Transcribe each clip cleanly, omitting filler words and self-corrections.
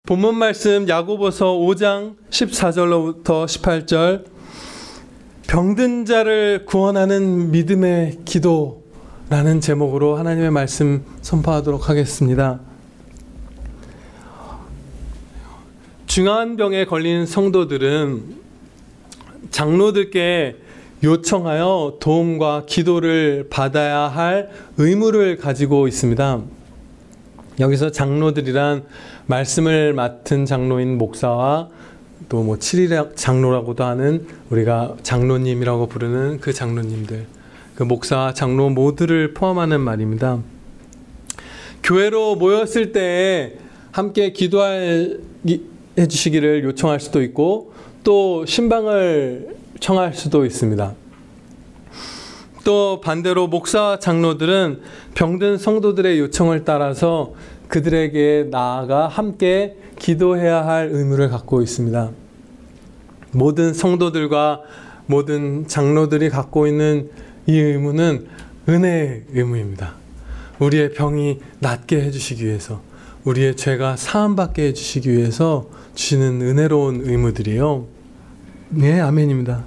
본문 말씀 야고보서 5장 14절로부터 18절, 병든 자를 구원하는 믿음의 기도라는 제목으로 하나님의 말씀 선포하도록 하겠습니다. 중한 병에 걸린 성도들은 장로들께 요청하여 도움과 기도를 받아야 할 의무를 가지고 있습니다. 여기서 장로들이란 말씀을 맡은 장로인 목사와 또 뭐 7일 장로라고도 하는, 우리가 장로님이라고 부르는 그 장로님들, 그 목사와 장로 모두를 포함하는 말입니다. 교회로 모였을 때에 함께 기도해 주시기를 요청할 수도 있고, 또 신방을 청할 수도 있습니다. 또 반대로 목사와 장로들은 병든 성도들의 요청을 따라서 그들에게 나아가 함께 기도해야 할 의무를 갖고 있습니다. 모든 성도들과 모든 장로들이 갖고 있는 이 의무는 은혜의 의무입니다. 우리의 병이 낫게 해주시기 위해서, 우리의 죄가 사함받게 해주시기 위해서 주시는 은혜로운 의무들이에요. 네, 아멘입니다.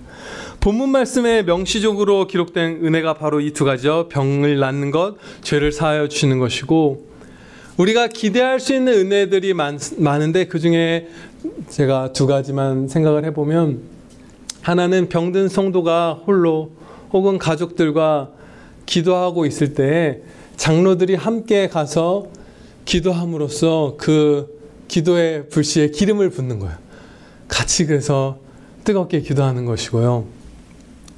본문 말씀에 명시적으로 기록된 은혜가 바로 이 두 가지죠. 병을 낫는 것, 죄를 사하여 주시는 것이고, 우리가 기대할 수 있는 은혜들이 많은데 그 중에 제가 두 가지만 생각을 해보면, 하나는 병든 성도가 홀로 혹은 가족들과 기도하고 있을 때 장로들이 함께 가서 기도함으로써 그 기도의 불씨에 기름을 붓는 거예요. 같이 그래서 뜨겁게 기도하는 것이고요.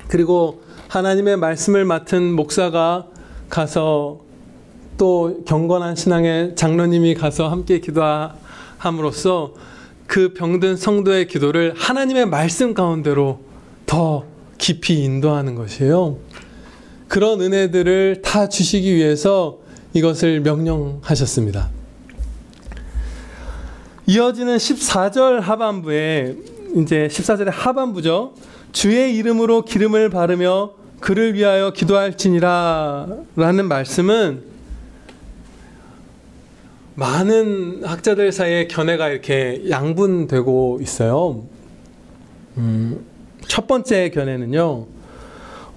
그리고 하나님의 말씀을 맡은 목사가 가서, 또 경건한 신앙의 장로님이 가서 함께 기도함으로써 그 병든 성도의 기도를 하나님의 말씀 가운데로 더 깊이 인도하는 것이에요. 그런 은혜들을 다 주시기 위해서 이것을 명령하셨습니다. 이어지는 14절 하반부에, 이제 14절의 하반부죠. 주의 이름으로 기름을 바르며 그를 위하여 기도할지니라 라는 말씀은 많은 학자들 사이에 견해가 이렇게 양분되고 있어요. 첫 번째 견해는요,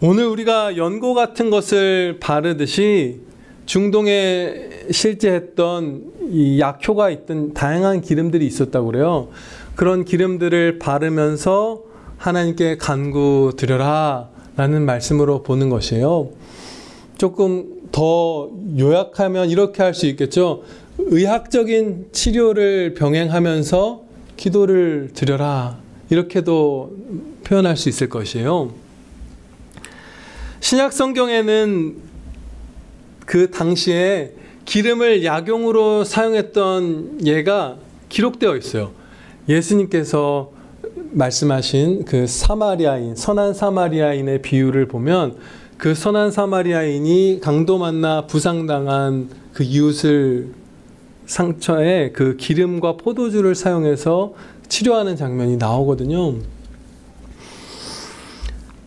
오늘 우리가 연고 같은 것을 바르듯이 중동에 실제했던 이 약효가 있던 다양한 기름들이 있었다고 그래요. 그런 기름들을 바르면서 하나님께 간구드려라 라는 말씀으로 보는 것이에요. 조금 더 요약하면 이렇게 할 수 있겠죠. 의학적인 치료를 병행하면서 기도를 드려라, 이렇게도 표현할 수 있을 것이에요. 신약 성경에는 그 당시에 기름을 약용으로 사용했던 예가 기록되어 있어요. 예수님께서 말씀하신 그 사마리아인, 선한 사마리아인의 비유를 보면, 그 선한 사마리아인이 강도 만나 부상당한 그 이웃을 상처에 그 기름과 포도주를 사용해서 치료하는 장면이 나오거든요.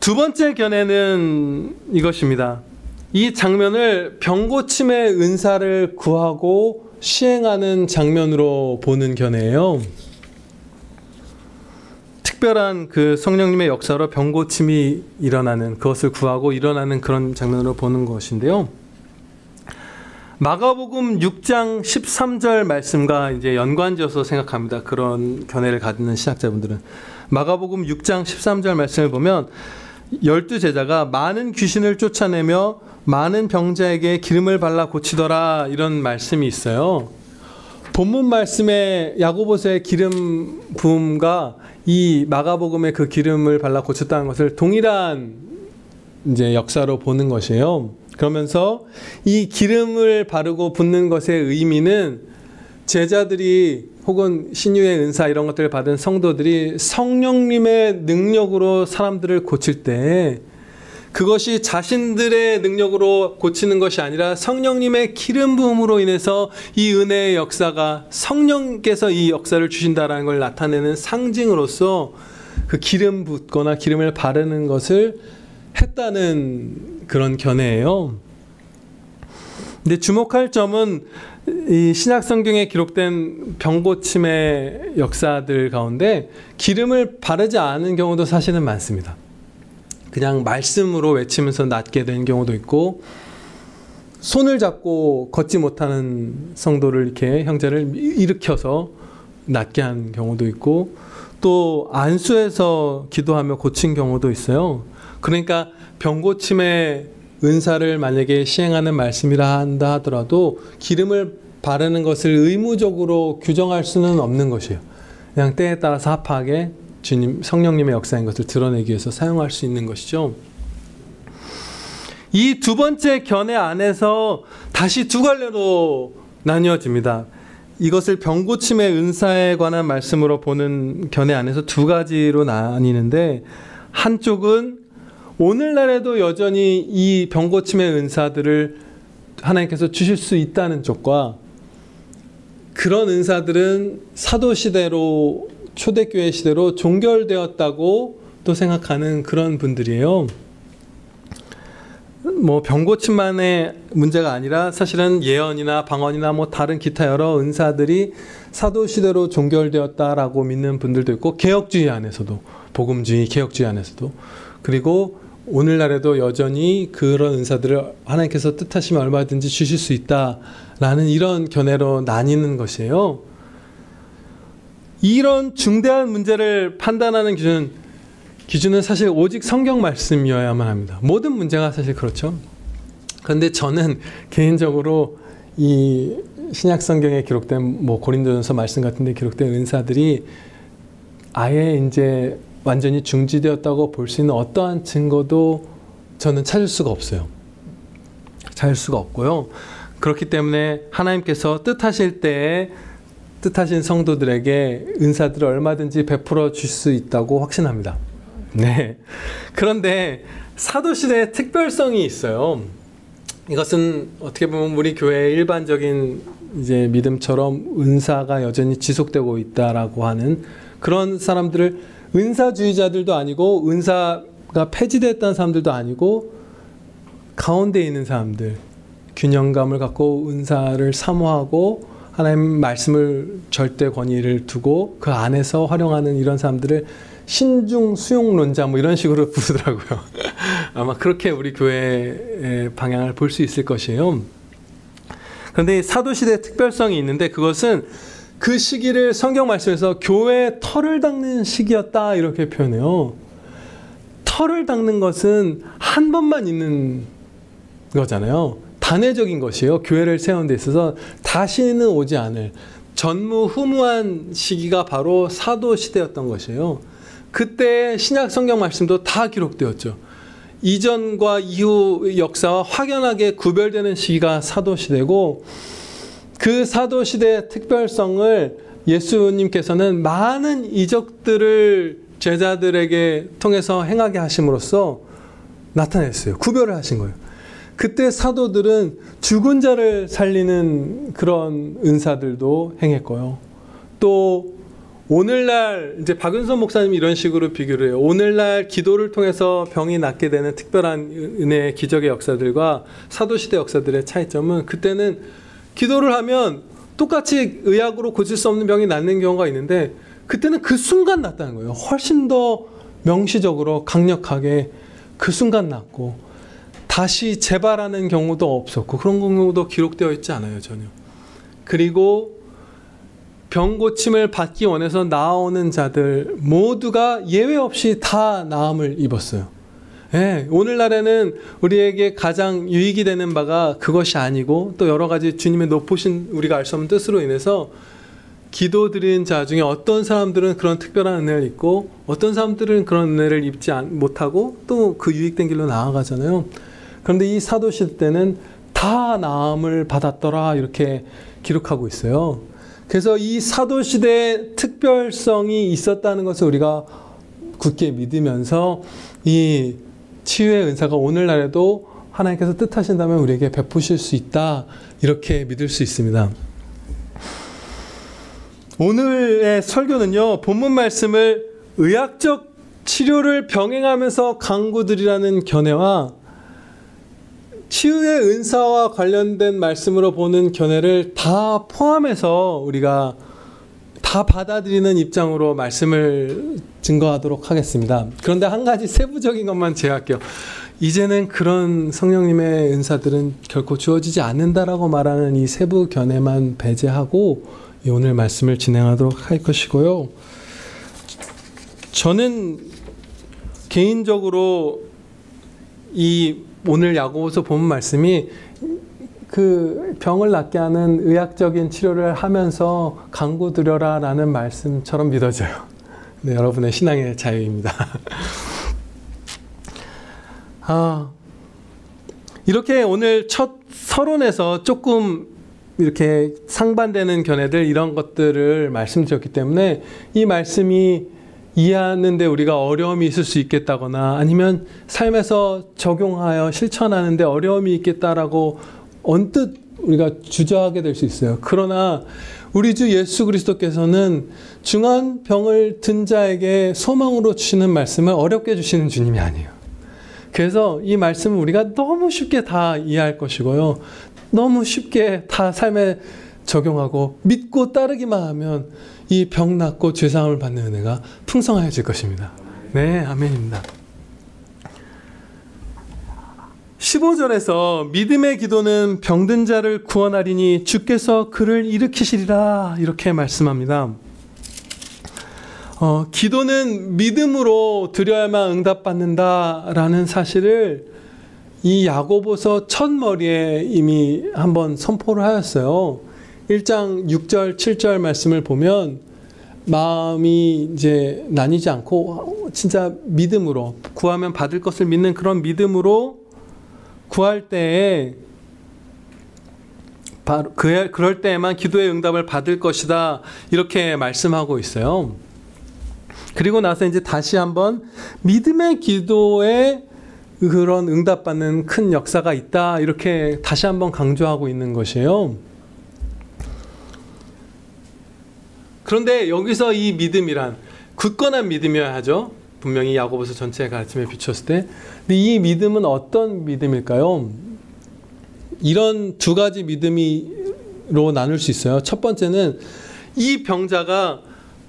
두 번째 견해는 이것입니다. 이 장면을 병고침의 은사를 구하고 시행하는 장면으로 보는 견해예요. 특별한 그 성령님의 역사로 병고침이 일어나는, 그것을 구하고 일어나는 그런 장면으로 보는 것인데요. 마가복음 6장 13절 말씀과 이제 연관지어서 생각합니다. 그런 견해를 갖는 신학자분들은. 마가복음 6장 13절 말씀을 보면 12제자가 많은 귀신을 쫓아내며 많은 병자에게 기름을 발라 고치더라, 이런 말씀이 있어요. 본문 말씀에 야고보서의 기름 부음과 이 마가복음의 그 기름을 발라 고쳤다는 것을 동일한 이제 역사로 보는 것이에요. 그러면서 이 기름을 바르고 붓는 것의 의미는 제자들이 혹은 신유의 은사 이런 것들을 받은 성도들이 성령님의 능력으로 사람들을 고칠 때, 그것이 자신들의 능력으로 고치는 것이 아니라 성령님의 기름 부음으로 인해서 이 은혜의 역사가, 성령께서 이 역사를 주신다라는 걸 나타내는 상징으로서 그 기름 붓거나 기름을 바르는 것을 했다는 그런 견해예요. 근데 주목할 점은 이 신약 성경에 기록된 병고침의 역사들 가운데 기름을 바르지 않은 경우도 사실은 많습니다. 그냥 말씀으로 외치면서 낫게 된 경우도 있고, 손을 잡고 걷지 못하는 성도를 이렇게 형제를 일으켜서 낫게 한 경우도 있고, 또 안수해서 기도하며 고친 경우도 있어요. 그러니까 병고침의 은사를 만약에 시행하는 말씀이라 한다 하더라도 기름을 바르는 것을 의무적으로 규정할 수는 없는 것이에요. 그냥 때에 따라서 합하게 주님, 성령님의 역사인 것을 드러내기 위해서 사용할 수 있는 것이죠. 이 두 번째 견해 안에서 다시 두 갈래로 나뉘어집니다. 이것을 병고침의 은사에 관한 말씀으로 보는 견해 안에서 두 가지로 나뉘는데, 한쪽은 오늘날에도 여전히 이 병고침의 은사들을 하나님께서 주실 수 있다는 쪽과, 그런 은사들은 사도시대로, 초대교회 시대로 종결되었다고 또 생각하는 그런 분들이에요. 뭐 병고침만의 문제가 아니라 사실은 예언이나 방언이나 뭐 다른 기타 여러 은사들이 사도시대로 종결되었다라고 믿는 분들도 있고, 개혁주의 안에서도, 복음주의, 개혁주의 안에서도, 그리고 오늘날에도 여전히 그런 은사들을 하나님께서 뜻하시면 얼마든지 주실 수 있다라는 이런 견해로 나뉘는 것이에요. 이런 중대한 문제를 판단하는 기준은 사실 오직 성경 말씀이어야만 합니다. 모든 문제가 사실 그렇죠. 그런데 저는 개인적으로 이 신약 성경에 기록된 뭐 고린도전서 말씀 같은 데 기록된 은사들이 아예 이제 완전히 중지되었다고 볼 수 있는 어떠한 증거도 저는 찾을 수가 없어요. 찾을 수가 없고요. 그렇기 때문에 하나님께서 뜻하실 때에 뜻하신 성도들에게 은사들을 얼마든지 베풀어 줄 수 있다고 확신합니다. 네. 그런데 사도시대의 특별성이 있어요. 이것은 어떻게 보면 우리 교회의 일반적인 이제 믿음처럼 은사가 여전히 지속되고 있다라고 하는 그런 사람들을, 은사주의자들도 아니고 은사가 폐지됐다는 사람들도 아니고 가운데 있는 사람들, 균형감을 갖고 은사를 사모하고 하나님 말씀을 절대 권위를 두고 그 안에서 활용하는 이런 사람들을 신중 수용론자 뭐 이런 식으로 부르더라고요. 아마 그렇게 우리 교회의 방향을 볼 수 있을 것이에요. 그런데 사도시대의 특별성이 있는데, 그것은 그 시기를 성경 말씀에서 교회의 털을 닦는 시기였다 이렇게 표현해요. 털을 닦는 것은 한 번만 있는 거잖아요. 단회적인 것이에요. 교회를 세우는 데 있어서 다시는 오지 않을 전무후무한 시기가 바로 사도시대였던 것이에요. 그때 신약 성경 말씀도 다 기록되었죠. 이전과 이후 역사와 확연하게 구별되는 시기가 사도시대고, 그 사도시대의 특별성을 예수님께서는 많은 이적들을 제자들에게 통해서 행하게 하심으로써 나타냈어요. 구별을 하신 거예요. 그때 사도들은 죽은 자를 살리는 그런 은사들도 행했고요. 또 오늘날 이제 박은선 목사님이 이런 식으로 비교를 해요. 오늘날 기도를 통해서 병이 낫게 되는 특별한 은혜의 기적의 역사들과 사도시대 역사들의 차이점은, 그때는 기도를 하면 똑같이 의학으로 고칠 수 없는 병이 낫는 경우가 있는데, 그때는 그 순간 낫다는 거예요. 훨씬 더 명시적으로 강력하게 그 순간 낫고, 다시 재발하는 경우도 없었고 그런 경우도 기록되어 있지 않아요, 전혀. 그리고 병 고침을 받기 원해서 나아오는 자들 모두가 예외 없이 다 나음을 입었어요. 예, 오늘날에는 우리에게 가장 유익이 되는 바가 그것이 아니고, 또 여러 가지 주님의 높으신 우리가 알 수 없는 뜻으로 인해서 기도드린 자 중에 어떤 사람들은 그런 특별한 은혜를 입고 어떤 사람들은 그런 은혜를 입지 못하고 또 그 유익된 길로 나아가잖아요. 그런데 이 사도시대 때는 다 나음을 받았더라 이렇게 기록하고 있어요. 그래서 이 사도시대의 특별성이 있었다는 것을 우리가 굳게 믿으면서 이 치유의 은사가 오늘날에도 하나님께서 뜻하신다면 우리에게 베푸실 수 있다 이렇게 믿을 수 있습니다. 오늘의 설교는요, 본문 말씀을 의학적 치료를 병행하면서 강구드리라는 견해와 치유의 은사와 관련된 말씀으로 보는 견해를 다 포함해서 우리가 다 받아들이는 입장으로 말씀을 증거하도록 하겠습니다. 그런데 한 가지 세부적인 것만 제외할게요. 이제는 그런 성령님의 은사들은 결코 주어지지 않는다라고 말하는 이 세부 견해만 배제하고 오늘 말씀을 진행하도록 할 것이고요. 저는 개인적으로 이 오늘 야고보서 본 말씀이 그 병을 낫게 하는 의학적인 치료를 하면서 강구드려라 라는 말씀처럼 믿어져요. 네, 여러분의 신앙의 자유입니다. 이렇게 오늘 첫 서론에서 조금 이렇게 상반되는 견해들 이런 것들을 말씀드렸기 때문에 이 말씀이 이해하는데 우리가 어려움이 있을 수 있겠다거나 아니면 삶에서 적용하여 실천하는데 어려움이 있겠다라고 언뜻 우리가 주저하게 될 수 있어요. 그러나 우리 주 예수 그리스도께서는 중한 병을 든 자에게 소망으로 주시는 말씀을 어렵게 주시는 주님이 아니에요. 그래서 이 말씀을 우리가 너무 쉽게 다 이해할 것이고요. 너무 쉽게 다 삶에 적용하고 믿고 따르기만 하면 이 병 낫고 죄사함을 받는 은혜가 풍성해질 것입니다. 네, 아멘입니다. 15절에서 믿음의 기도는 병든 자를 구원하리니 주께서 그를 일으키시리라 이렇게 말씀합니다. 기도는 믿음으로 드려야만 응답받는다라는 사실을 이 야고보서 첫 머리에 이미 한번 선포를 하였어요. 1장 6절, 7절 말씀을 보면 마음이 이제 나뉘지 않고 진짜 믿음으로 구하면 받을 것을 믿는 그런 믿음으로 구할 때에 바로 그럴 때에만 기도의 응답을 받을 것이다 이렇게 말씀하고 있어요. 그리고 나서 이제 다시 한번 믿음의 기도에 그런 응답받는 큰 역사가 있다 이렇게 다시 한번 강조하고 있는 것이에요. 그런데 여기서 이 믿음이란 굳건한 믿음이어야 하죠. 분명히 야고보서 전체의 가르침에 비췄을 때. 근데 이 믿음은 어떤 믿음일까요? 이런 두 가지 믿음으로 나눌 수 있어요. 첫 번째는 이 병자가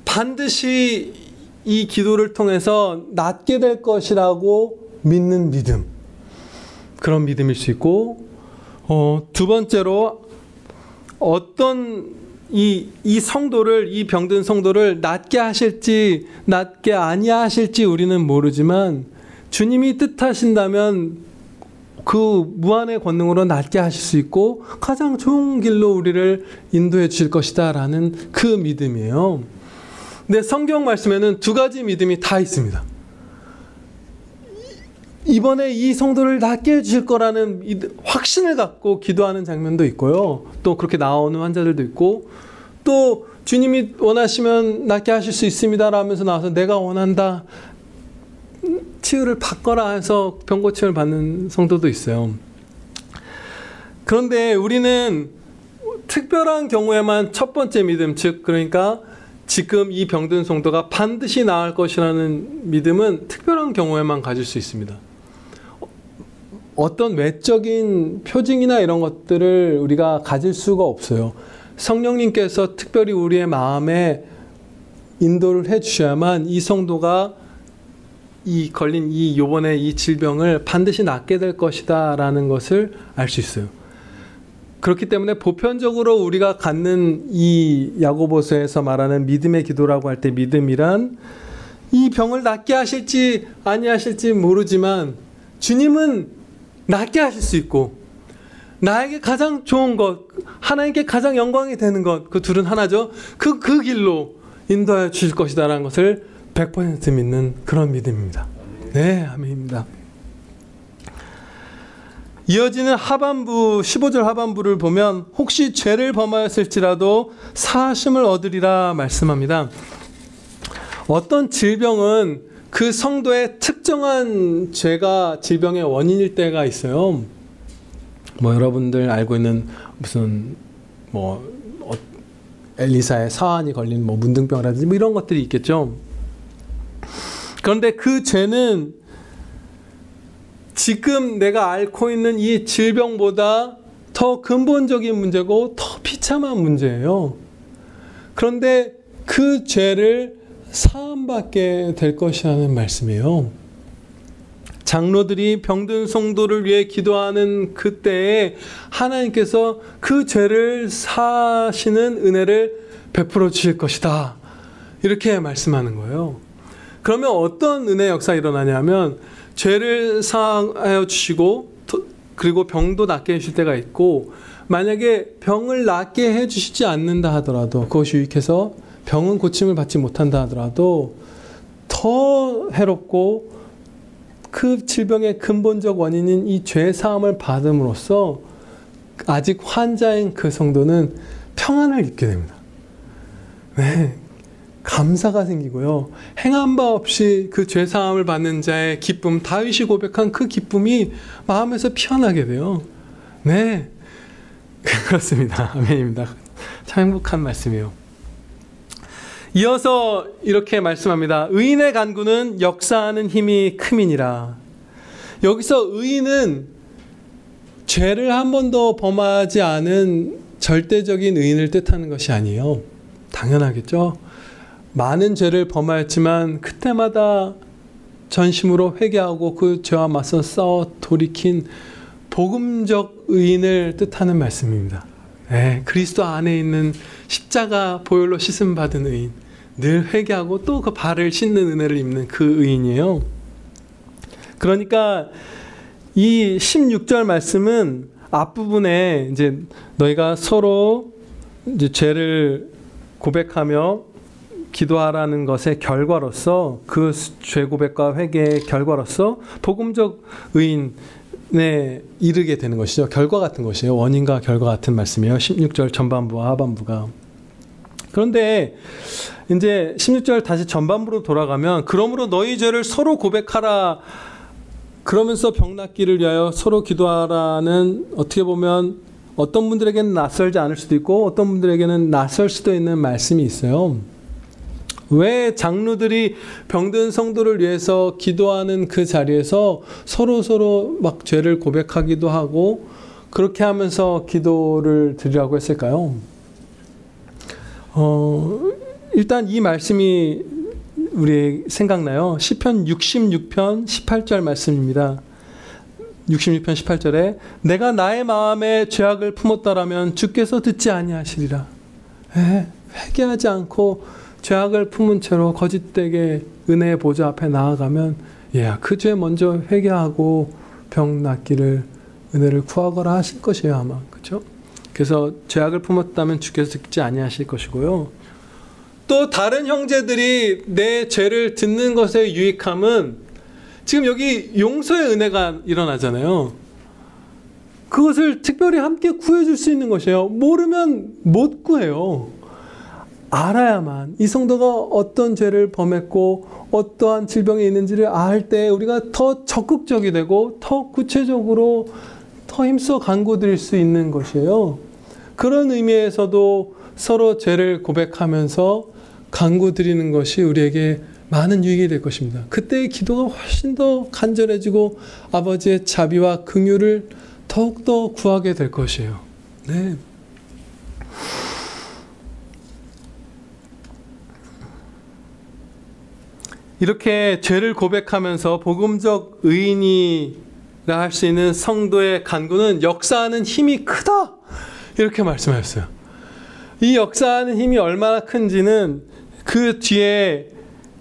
반드시 이 기도를 통해서 낫게 될 것이라고 믿는 믿음. 그런 믿음일 수 있고, 두 번째로 어떤 이 성도를, 이 병든 성도를 낫게 하실지 낫게 아니하실지 우리는 모르지만 주님이 뜻하신다면 그 무한의 권능으로 낫게 하실 수 있고 가장 좋은 길로 우리를 인도해 주실 것이다 라는 그 믿음이에요. 근데 성경 말씀에는 두 가지 믿음이 다 있습니다. 이번에 이 성도를 낫게 해주실 거라는 확신을 갖고 기도하는 장면도 있고요. 또 그렇게 나오는 환자들도 있고, 또 주님이 원하시면 낫게 하실 수 있습니다 라면서 나와서 내가 원한다, 치유를 받거라 해서 병고침을 받는 성도도 있어요. 그런데 우리는 특별한 경우에만 첫 번째 믿음, 즉 그러니까 지금 이 병든 성도가 반드시 나을 것이라는 믿음은 특별한 경우에만 가질 수 있습니다. 어떤 외적인 표징이나 이런 것들을 우리가 가질 수가 없어요. 성령님께서 특별히 우리의 마음에 인도를 해주셔야만 이 성도가 이 걸린 요번에 이 질병을 반드시 낫게 될 것이다 라는 것을 알 수 있어요. 그렇기 때문에 보편적으로 우리가 갖는 이 야고보서에서 말하는 믿음의 기도라고 할 때 믿음이란 이 병을 낫게 하실지 아니하실지 모르지만 주님은 낫게 하실 수 있고 나에게 가장 좋은 것, 하나님께 가장 영광이 되는 것, 그 둘은 하나죠. 그 길로 인도하여 주실 것이다 라는 것을 100% 믿는 그런 믿음입니다. 네, 아멘입니다. 이어지는 하반부 15절 하반부를 보면 혹시 죄를 범하였을지라도 사하심을 얻으리라 말씀합니다. 어떤 질병은 그 성도의 특정한 죄가 질병의 원인일 때가 있어요. 뭐 여러분들 알고 있는 무슨 엘리사의 사환이 걸린 문둥병이라든지 이런 것들이 있겠죠. 그런데 그 죄는 지금 내가 앓고 있는 이 질병보다 더 근본적인 문제고 더 비참한 문제예요. 그런데 그 죄를 사함받게 될 것이라는 말씀이에요. 장로들이 병든 성도를 위해 기도하는 그때에 하나님께서 그 죄를 사하시는 은혜를 베풀어 주실 것이다. 이렇게 말씀하는 거예요. 그러면 어떤 은혜 역사가 일어나냐면 죄를 사하여 주시고 그리고 병도 낫게 해주실 때가 있고, 만약에 병을 낫게 해주시지 않는다 하더라도, 그것이 유익해서 병은 고침을 받지 못한다 하더라도 더 해롭고 그 질병의 근본적 원인인 이 죄 사함을 받음으로써 아직 환자인 그 성도는 평안을 입게 됩니다. 네, 감사가 생기고요. 행한 바 없이 그 죄 사함을 받는 자의 기쁨, 다윗이 고백한 그 기쁨이 마음에서 피어나게 돼요. 네, 그렇습니다. 아멘입니다. 참 행복한 말씀이에요. 이어서 이렇게 말씀합니다. 의인의 간구는 역사하는 힘이 크민이라. 여기서 의인은 죄를 한 번도 범하지 않은 절대적인 의인을 뜻하는 것이 아니에요. 당연하겠죠. 많은 죄를 범하였지만 그때마다 전심으로 회개하고 그 죄와 맞서 싸워 돌이킨 복음적 의인을 뜻하는 말씀입니다. 네, 그리스도 안에 있는 십자가 보혈로 씻음 받은 의인, 늘 회개하고 또 그 발을 씻는 은혜를 입는 그 의인이에요. 그러니까 이 16절 말씀은 앞부분에 이제 너희가 서로 이제 죄를 고백하며 기도하라는 것의 결과로서, 그 죄 고백과 회개의 결과로서 복음적 의인에 이르게 되는 것이죠. 결과 같은 것이에요. 원인과 결과 같은 말씀이에요. 16절 전반부와 하반부가. 그런데 이제 16절 다시 전반부로 돌아가면, 그러므로 너희 죄를 서로 고백하라, 그러면서 병 낫기를 위하여 서로 기도하라는, 어떻게 보면 어떤 분들에게는 낯설지 않을 수도 있고 어떤 분들에게는 낯설 수도 있는 말씀이 있어요. 왜 장로들이 병든 성도를 위해서 기도하는 그 자리에서 서로 막 죄를 고백하기도 하고 그렇게 하면서 기도를 드리라고 했을까요? 일단 이 말씀이 우리 생각나요. 시편 66편 18절 말씀입니다. 66편 18절에 내가 나의 마음에 죄악을 품었더라면 주께서 듣지 아니하시리라. 회개하지 않고 죄악을 품은 채로 거짓되게 은혜의 보좌 앞에 나아가면 그 죄 먼저 회개하고 병 낫기를 은혜를 구하거라 하실 것이에요, 아마. 그렇죠? 그래서 죄악을 품었다면 주께서 듣지 아니하실 것이고요. 또 다른 형제들이 내 죄를 듣는 것의 유익함은, 지금 여기 용서의 은혜가 일어나잖아요. 그것을 특별히 함께 구해줄 수 있는 것이에요. 모르면 못 구해요. 알아야만, 이 성도가 어떤 죄를 범했고 어떠한 질병이 있는지를 알 때 우리가 더 적극적이 되고 더 구체적으로 더 힘써 간구드릴 수 있는 것이에요. 그런 의미에서도 서로 죄를 고백하면서 간구드리는 것이 우리에게 많은 유익이 될 것입니다. 그때의 기도가 훨씬 더 간절해지고 아버지의 자비와 긍휼을 더욱더 구하게 될 것이에요. 네. 이렇게 죄를 고백하면서 복음적 의인이라 할 수 있는 성도의 간구는 역사하는 힘이 크다, 이렇게 말씀하셨어요. 이 역사하는 힘이 얼마나 큰지는 그 뒤에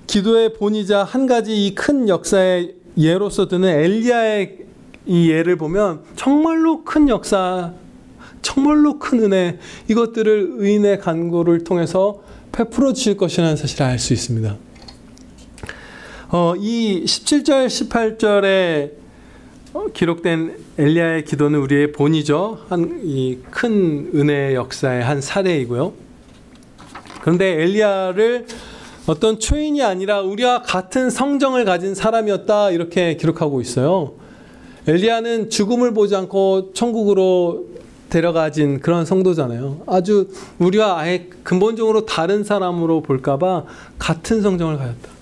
기도의 본이자 한 가지 이 큰 역사의 예로서 드는 엘리야의 이 예를 보면 정말로 큰 역사, 정말로 큰 은혜, 이것들을 의인의 간구를 통해서 베풀어 주실 것이라는 사실을 알 수 있습니다. 이 17절, 18절에 기록된 엘리야의 기도는 우리의 본이죠. 이 큰 은혜의 역사의 한 사례이고요. 그런데 엘리야를 어떤 초인이 아니라 우리와 같은 성정을 가진 사람이었다, 이렇게 기록하고 있어요. 엘리야는 죽음을 보지 않고 천국으로 데려가진 그런 성도잖아요. 아주 우리와 아예 근본적으로 다른 사람으로 볼까봐 같은 성정을 가졌다.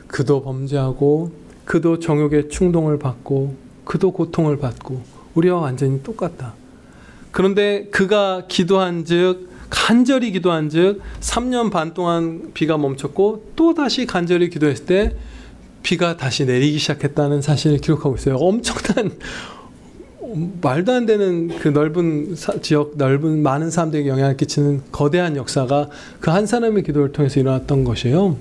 그도 범죄하고 그도 정욕의 충동을 받고 그도 고통을 받고 우리와 완전히 똑같다. 그런데 그가 간절히 기도한 즉 3년 반 동안 비가 멈췄고 또 다시 간절히 기도했을 때 비가 다시 내리기 시작했다는 사실을 기록하고 있어요. 엄청난, 말도 안 되는 그 넓은 지역, 많은 사람들에게 영향을 끼치는 거대한 역사가 그 한 사람의 기도를 통해서 일어났던 것이에요.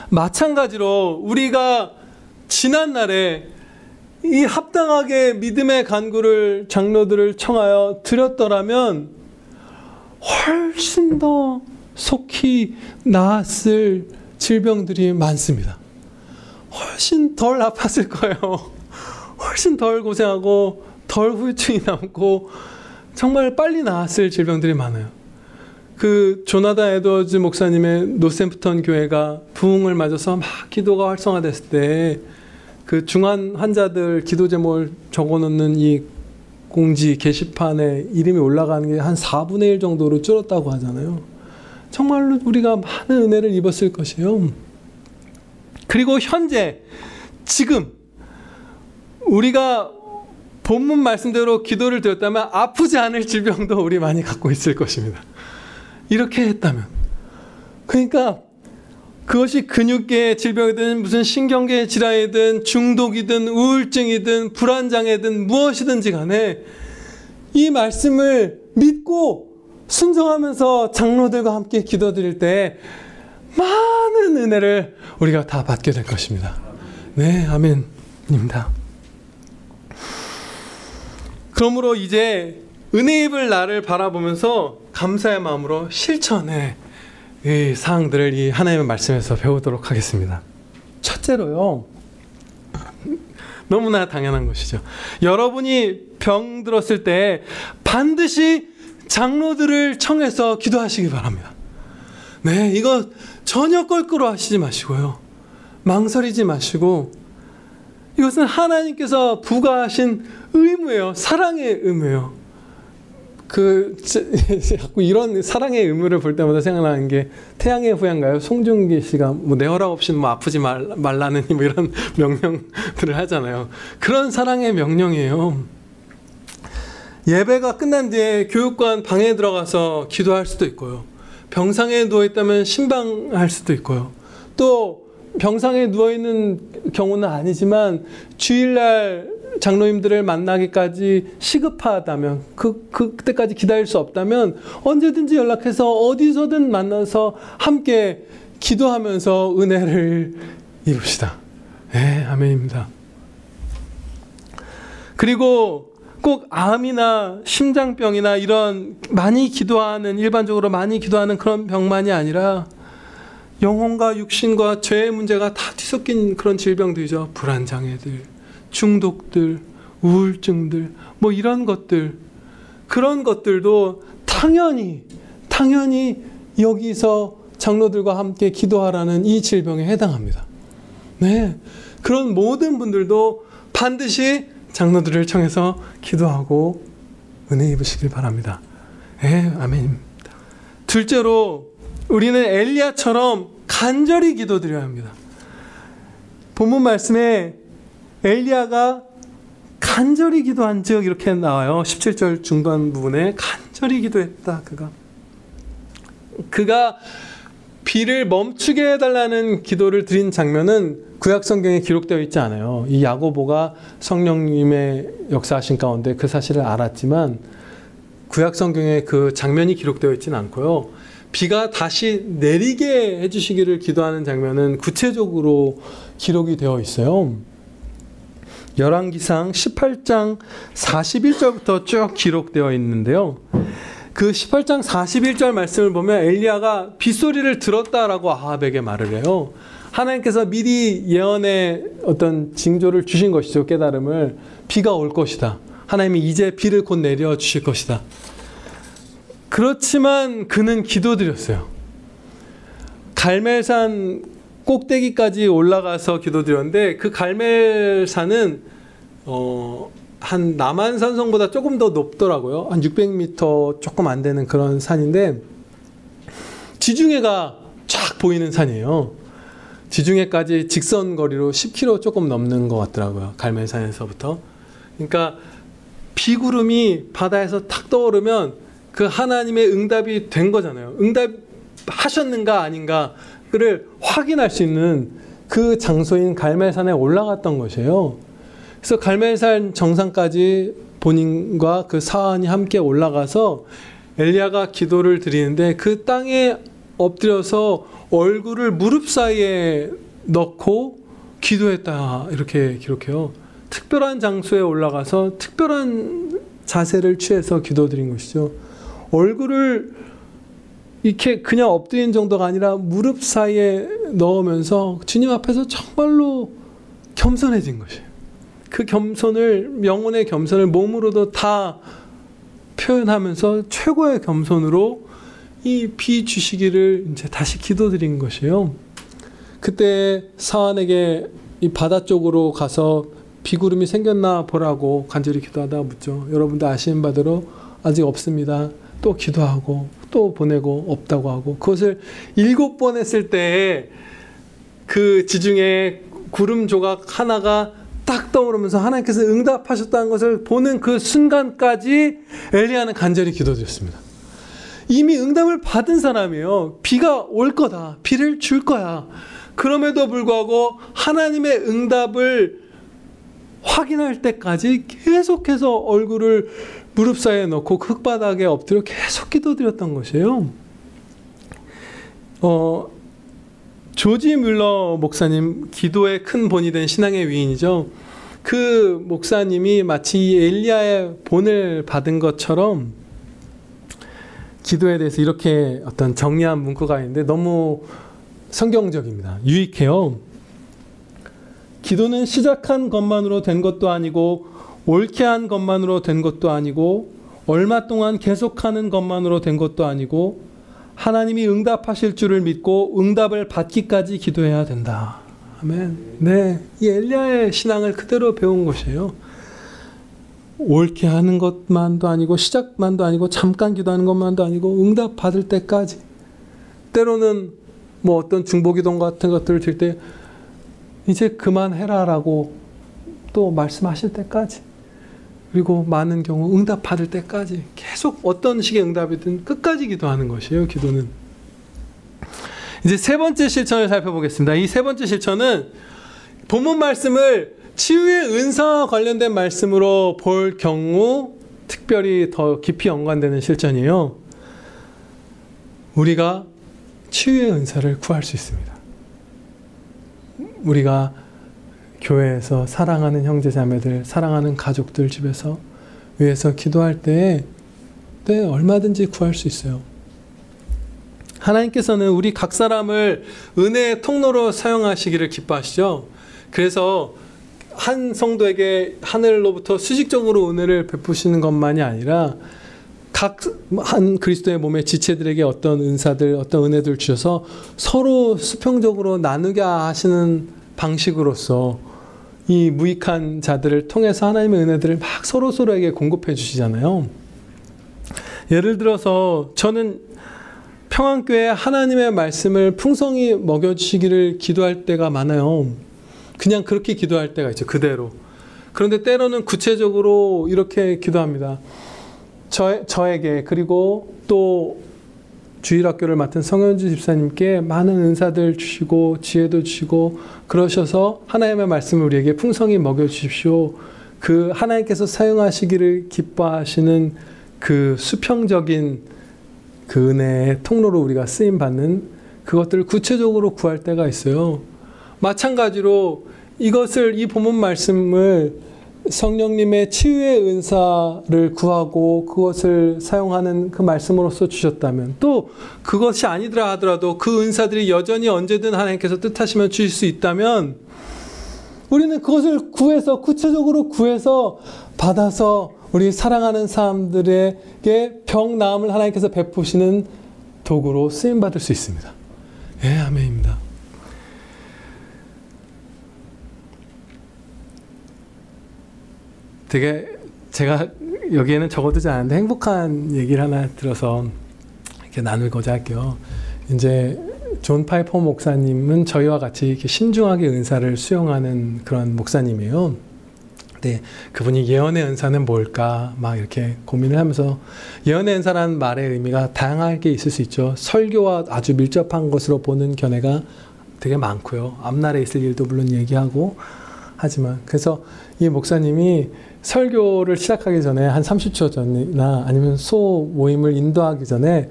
마찬가지로 우리가 지난날에 이 합당하게 믿음의 간구를 장로들을 청하여 드렸더라면 훨씬 더 속히 나았을 질병들이 많습니다. 훨씬 덜 아팠을 거예요. 훨씬 덜 고생하고 덜 후유증이 남고 정말 빨리 나았을 질병들이 많아요. 그 조나단 에드워즈 목사님의 노샘프턴 교회가 부흥을 맞아서 막 기도가 활성화됐을 때 그 중환 환자들 기도 제목을 적어놓는 이 공지 게시판에 이름이 올라가는 게 한 4분의 1 정도로 줄었다고 하잖아요. 정말로 우리가 많은 은혜를 입었을 것이에요. 그리고 현재 지금 우리가 본문 말씀대로 기도를 드렸다면 아프지 않을 질병도 우리 많이 갖고 있을 것입니다. 이렇게 했다면. 그러니까 그것이 근육계의 질병이든 무슨 신경계의 질환이든 중독이든 우울증이든 불안장애든 무엇이든지 간에 이 말씀을 믿고 순종하면서 장로들과 함께 기도드릴 때 많은 은혜를 우리가 다 받게 될 것입니다. 네, 아멘입니다. 그러므로 이제 은혜 입을 나를 바라보면서 감사의 마음으로 실천해 이 사항들을 이 하나님의 말씀에서 배우도록 하겠습니다. 첫째로요, 너무나 당연한 것이죠. 여러분이 병들었을 때 반드시 장로들을 청해서 기도하시기 바랍니다. 네, 이거 전혀 껄끄러워 하시지 마시고요. 망설이지 마시고, 이것은 하나님께서 부과하신 의무예요. 사랑의 의무예요. 자꾸 이런 사랑의 의무를 볼 때마다 생각나는 게 태양의 후예인가요? 송중기 씨가 뭐 내 허락 없이는 뭐 아프지 말라느니 뭐 이런 명령들을 하잖아요. 그런 사랑의 명령이에요. 예배가 끝난 뒤에 교육관 방에 들어가서 기도할 수도 있고요. 병상에 누워있다면 신방할 수도 있고요. 또 병상에 누워있는 경우는 아니지만 주일날 장로님들을 만나기까지 시급하다면 그때까지 기다릴 수 없다면 언제든지 연락해서 어디서든 만나서 함께 기도하면서 은혜를 입읍시다. 네, 아멘입니다. 그리고 꼭 암이나 심장병이나 이런 일반적으로 많이 기도하는 그런 병만이 아니라 영혼과 육신과 죄의 문제가 다 뒤섞인 그런 질병들이죠. 불안장애들, 중독들, 우울증들, 뭐 이런 것들, 그런 것들도 당연히 여기서 장로들과 함께 기도하라는 이 질병에 해당합니다. 네, 그런 모든 분들도 반드시 장로들을 청해서 기도하고 은혜 입으시길 바랍니다. 네, 아멘입니다. 둘째로 우리는 엘리야처럼 간절히 기도드려야 합니다. 본문 말씀에 엘리야가 간절히 기도한 즉 이렇게 나와요. 17절 중간 부분에 간절히 기도했다. 그가 비를 멈추게 해달라는 기도를 드린 장면은 구약 성경에 기록되어 있지 않아요. 이 야고보가 성령님의 역사하신 가운데 그 사실을 알았지만 구약 성경에 그 장면이 기록되어 있지는 않고요. 비가 다시 내리게 해주시기를 기도하는 장면은 구체적으로 기록이 되어 있어요. 열왕기상 18장 41절부터 쭉 기록되어 있는데요. 그 18장 41절 말씀을 보면 엘리야가 빗소리를 들었다라고 아합에게 말을 해요. 하나님께서 미리 예언의 어떤 징조를 주신 것이죠. 깨달음을. 비가 올 것이다. 하나님이 이제 비를 곧 내려 주실 것이다. 그렇지만 그는 기도드렸어요. 갈멜산 꼭대기까지 올라가서 기도드렸는데 그 갈멜산은 한 남한산성보다 조금 더 높더라고요. 한 600m 조금 안 되는 그런 산인데 지중해가 쫙 보이는 산이에요. 지중해까지 직선 거리로 10km 조금 넘는 것 같더라고요. 갈멜산에서부터. 그러니까 비구름이 바다에서 탁 떠오르면 그 하나님의 응답이 된 거잖아요. 응답하셨는가 아닌가를 확인할 수 있는 그 장소인 갈멜산에 올라갔던 것이에요. 그래서 갈멜산 정상까지 본인과 그 사환이 함께 올라가서 엘리야가 기도를 드리는데 그 땅에 엎드려서 얼굴을 무릎 사이에 넣고 기도했다, 이렇게 기록해요. 특별한 장소에 올라가서 특별한 자세를 취해서 기도드린 것이죠. 얼굴을 이렇게 그냥 엎드린 정도가 아니라 무릎 사이에 넣으면서 주님 앞에서 정말로 겸손해진 것이에요. 그 겸손을, 영혼의 겸손을 몸으로도 다 표현하면서 최고의 겸손으로 이 비 주시기를 이제 다시 기도드린 것이에요. 그때 사환에게 이 바다 쪽으로 가서 비구름이 생겼나 보라고 간절히 기도하다 묻죠. 여러분도 아시는 바대로 아직 없습니다. 또 기도하고 또 보내고 없다고 하고, 그것을 7번 했을 때에 그 지중해 구름 조각 하나가 딱 떠오르면서 하나님께서 응답하셨다는 것을 보는 그 순간까지 엘리야는 간절히 기도드렸습니다. 이미 응답을 받은 사람이에요. 비가 올 거다. 비를 줄 거야. 그럼에도 불구하고 하나님의 응답을 확인할 때까지 계속해서 얼굴을 무릎 사이에 넣고 흙바닥에 엎드려 계속 기도드렸던 것이에요. 조지 뮬러 목사님, 기도의 큰 본이 된 신앙의 위인이죠. 그 목사님이 마치 엘리야의 본을 받은 것처럼 기도에 대해서 이렇게 어떤 정리한 문구가 있는데 너무 성경적입니다. 유익해요. 기도는 시작한 것만으로 된 것도 아니고 옳게 한 것만으로 된 것도 아니고 얼마 동안 계속하는 것만으로 된 것도 아니고 하나님이 응답하실 줄을 믿고 응답을 받기까지 기도해야 된다. 아멘. 네, 이 엘리야의 신앙을 그대로 배운 것이에요. 옳게 하는 것만도 아니고 시작만도 아니고 잠깐 기도하는 것만도 아니고 응답 받을 때까지. 때로는 뭐 어떤 중보기도 같은 것들을 드릴 때 이제 그만해라라고 또 말씀하실 때까지, 그리고 많은 경우 응답 받을 때까지 계속 어떤 식의 응답이든 끝까지 기도하는 것이에요. 기도는. 이제 세 번째 실천을 살펴보겠습니다. 이 세 번째 실천은 본문 말씀을 치유의 은사와 관련된 말씀으로 볼 경우 특별히 더 깊이 연관되는 실천이에요. 우리가 치유의 은사를 구할 수 있습니다. 우리가 교회에서 사랑하는 형제자매들, 사랑하는 가족들 집에서 위해서 기도할 때에 얼마든지 구할 수 있어요. 하나님께서는 우리 각 사람을 은혜의 통로로 사용하시기를 기뻐하시죠. 그래서 한 성도에게 하늘로부터 수직적으로 은혜를 베푸시는 것만이 아니라 각 한 그리스도의 몸의 지체들에게 어떤 은사들, 어떤 은혜들 주셔서 서로 수평적으로 나누게 하시는 방식으로서 이 무익한 자들을 통해서 하나님의 은혜들을 막 서로에게 공급해 주시잖아요. 예를 들어서 저는 평안교회 하나님의 말씀을 풍성히 먹여주시기를 기도할 때가 많아요. 그냥 그렇게 기도할 때가 있죠. 그대로. 그런데 때로는 구체적으로 이렇게 기도합니다. 저에게, 그리고 또 주일학교를 맡은 성현주 집사님께 많은 은사들 주시고 지혜도 주시고 그러셔서 하나님의 말씀을 우리에게 풍성히 먹여주십시오. 그 하나님께서 사용하시기를 기뻐하시는 그 수평적인 그 은혜의 통로로 우리가 쓰임받는 그것들을 구체적으로 구할 때가 있어요. 마찬가지로 이 본문 말씀을 성령님의 치유의 은사를 구하고 그것을 사용하는 그 말씀으로서 주셨다면, 또 그것이 아니더라 하더라도 그 은사들이 여전히 언제든 하나님께서 뜻하시면 주실 수 있다면 우리는 그것을 구해서, 구체적으로 구해서 받아서 우리 사랑하는 사람들에게 병 나음을 하나님께서 베푸시는 도구로 쓰임받을 수 있습니다. 예, 아멘입니다. 되게 제가 여기에는 적어두지 않았는데 행복한 얘기를 하나 들어서 이렇게 나누고자 할게요. 이제 존 파이퍼 목사님은 저희와 같이 이렇게 신중하게 은사를 수용하는 그런 목사님이에요. 네, 그분이 예언의 은사는 뭘까 막 이렇게 고민을 하면서, 예언의 은사라는 말의 의미가 다양하게 있을 수 있죠. 설교와 아주 밀접한 것으로 보는 견해가 되게 많고요. 앞날에 있을 일도 물론 얘기하고 하지만, 그래서 이 목사님이 설교를 시작하기 전에 한 30초 전이나 아니면 소 모임을 인도하기 전에,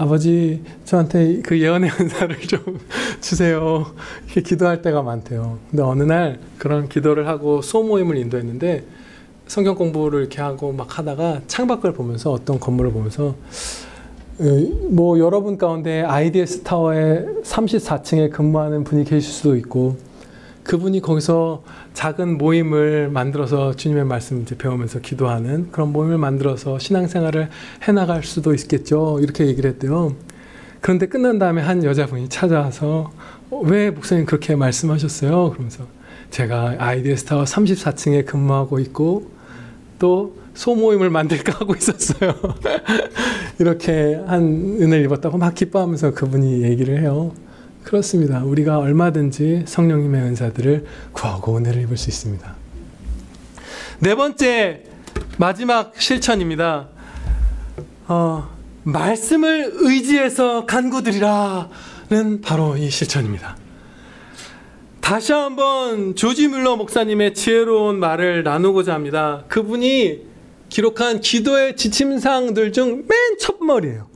아버지 저한테 그 예언의 은사를 좀 주세요, 이렇게 기도할 때가 많대요. 근데 어느 날 그런 기도를 하고 소모임을 인도했는데, 성경 공부를 이렇게 하고 막 하다가 창밖을 보면서, 어떤 건물을 보면서, 뭐 여러분 가운데 IDS 타워에 34층에 근무하는 분이 계실 수도 있고, 그분이 거기서 작은 모임을 만들어서 주님의 말씀 이제 배우면서 기도하는 그런 모임을 만들어서 신앙생활을 해나갈 수도 있겠죠, 이렇게 얘기를 했대요. 그런데 끝난 다음에 한 여자분이 찾아와서 왜 목사님 그렇게 말씀하셨어요? 그러면서 제가 IDS 타워 34층에 근무하고 있고 또 소모임을 만들까 하고 있었어요. 이렇게 한 은혜를 입었다고 막 기뻐하면서 그분이 얘기를 해요. 그렇습니다. 우리가 얼마든지 성령님의 은사들을 구하고 은혜를 입을 수 있습니다. 네 번째, 마지막 실천입니다. 말씀을 의지해서 간구드리라는 바로 이 실천입니다. 다시 한번 조지 뮬러 목사님의 지혜로운 말을 나누고자 합니다. 그분이 기록한 기도의 지침사항들 중 맨 첫머리예요.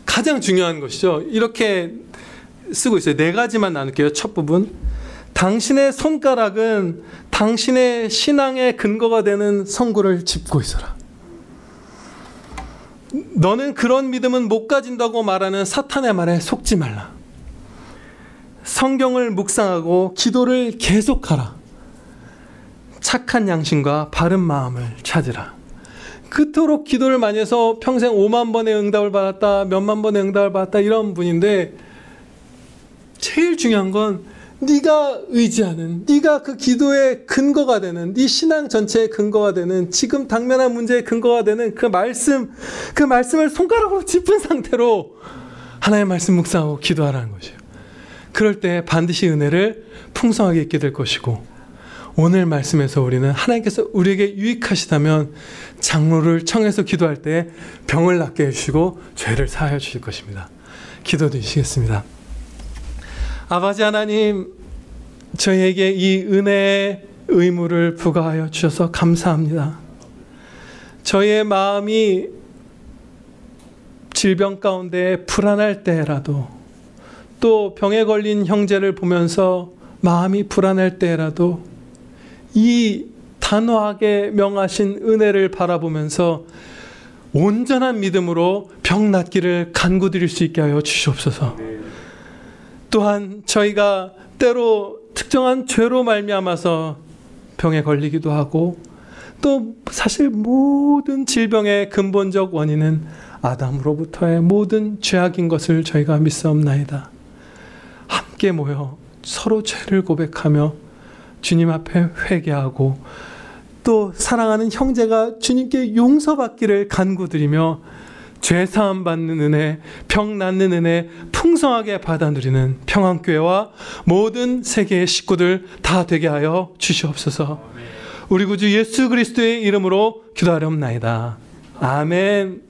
가장 중요한 것이죠. 이렇게 쓰고 있어요. 4가지만 나눌게요. 첫 부분, 당신의 손가락은 당신의 신앙의 근거가 되는 성구를 짚고 있어라. 너는 그런 믿음은 못 가진다고 말하는 사탄의 말에 속지 말라. 성경을 묵상하고 기도를 계속하라. 착한 양심과 바른 마음을 찾으라. 그토록 기도를 많이 해서 평생 5만 번의 응답을 받았다, 몇만 번의 응답을 받았다, 이런 분인데, 제일 중요한 건 네가 의지하는, 네가 그 기도의 근거가 되는, 네 신앙 전체의 근거가 되는, 지금 당면한 문제의 근거가 되는 그 말씀을 손가락으로 짚은 상태로 하나님의 말씀 묵상하고 기도하라는 것이에요. 그럴 때 반드시 은혜를 풍성하게 있게 될 것이고, 오늘 말씀에서 우리는 하나님께서 우리에게 유익하시다면 장로를 청해서 기도할 때 병을 낫게 해주시고 죄를 사하여 주실 것입니다. 기도드리시겠습니다. 아버지 하나님, 저희에게 이 은혜의 의무를 부과하여 주셔서 감사합니다. 저희의 마음이 질병 가운데 불안할 때라도, 또 병에 걸린 형제를 보면서 마음이 불안할 때라도 이 단호하게 명하신 은혜를 바라보면서 온전한 믿음으로 병 낫기를 간구드릴 수 있게 하여 주시옵소서. 또한 저희가 때로 특정한 죄로 말미암아서 병에 걸리기도 하고, 또 사실 모든 질병의 근본적 원인은 아담으로부터의 모든 죄악인 것을 저희가 믿사옵나이다. 함께 모여 서로 죄를 고백하며 주님 앞에 회개하고, 또 사랑하는 형제가 주님께 용서받기를 간구드리며 죄사함 받는 은혜, 병 낫는 은혜 풍성하게 받아 누리는 평안교회와 모든 세계의 식구들 다 되게 하여 주시옵소서. 우리 구주 예수 그리스도의 이름으로 기도하렵나이다. 아멘.